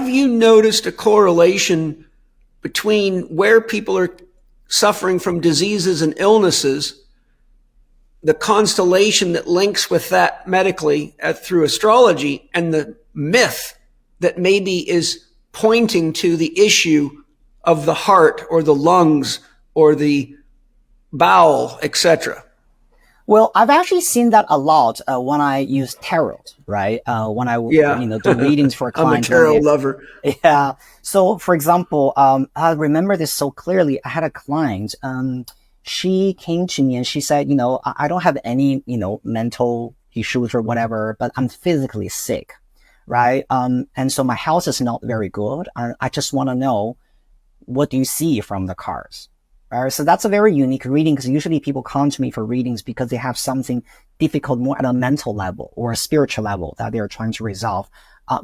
have you noticed a correlation between where people are suffering from diseases and illnesses, the constellation that links with that medically through astrology, and the myth that maybe is pointing to the issue of the heart or the lungs or the bowel, etc.? Well, I've actually seen that a lot when I use tarot, right? When I do readings for clients. I'm a tarot lover. Yeah. So, for example, I remember this so clearly. I had a client. She came to me and she said, I don't have any, mental issues or whatever, but I'm physically sick, right? And so my health is not very good. I just want to know, what do you see from the cards? Right? So that's a very unique reading, because usually people come to me for readings because they have something difficult more at a mental level or a spiritual level that they're trying to resolve.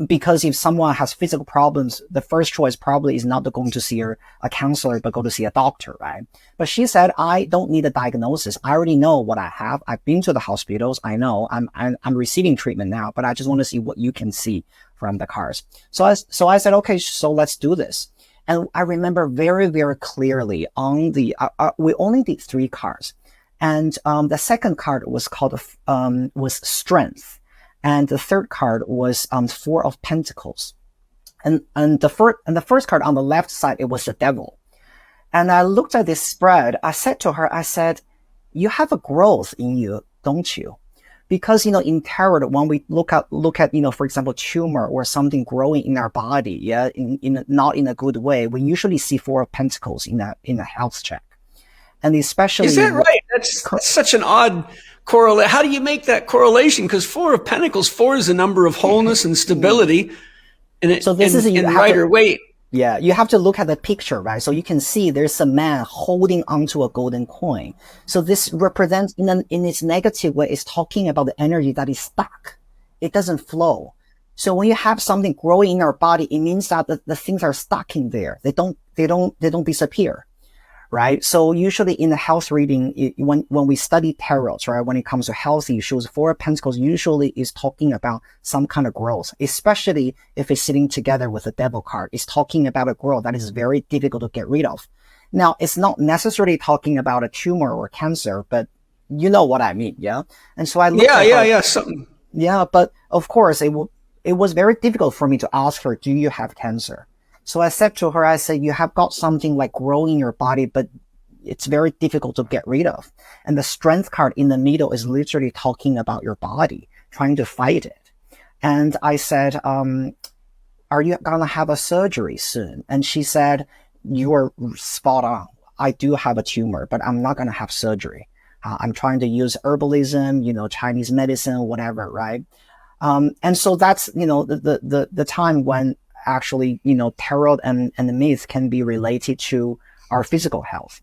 Because if someone has physical problems, the first choice probably is not going to see a counselor, but go to see a doctor, right? But she said, I don't need a diagnosis. I already know what I have. I've been to the hospitals. I know I'm receiving treatment now, but I just want to see what you can see from the cards. So I said, okay, so let's do this. And I remember very, very clearly on we only did 3 cards. And, the second card was called, was strength. And the third card was, 4 of Pentacles. And the first card on the left side, it was the devil. And I looked at this spread. I said to her, you have a growth in you, don't you? Because, in tarot, when we look at, for example, tumor or something growing in our body, not in a good way, we usually see 4 of Pentacles in a health check. And especially... Is that right? That's such an odd correlation. How do you make that correlation? Because 4 of Pentacles, 4 is a number of wholeness and stability. And so this is rider weight. Yeah, you have to look at the picture, right? So you can see there's a man holding onto a golden coin. So this represents, in its negative way, is talking about the energy that is stuck. It doesn't flow. So when you have something growing in our body, it means that the things are stuck in there. They don't disappear. Right? So usually in the health reading, when we study tarot, right, when it comes to health issues, 4 of Pentacles usually is talking about some kind of growth, especially if it's sitting together with the devil card. It's talking about a growth that is very difficult to get rid of. Now, it's not necessarily talking about a tumor or cancer, but you know what I mean, yeah? And so I looked at her, something. Yeah, but of course, it was very difficult for me to ask her, do you have cancer? So I said to her, you have got something like growing in your body, but it's very difficult to get rid of. And the strength card in the middle is literally talking about your body, trying to fight it. And I said, are you going to have a surgery soon? And she said, you are spot on. I do have a tumor, but I'm not going to have surgery. I'm trying to use herbalism, Chinese medicine, whatever, right? And so that's, the time when actually, tarot and the myth can be related to our physical health.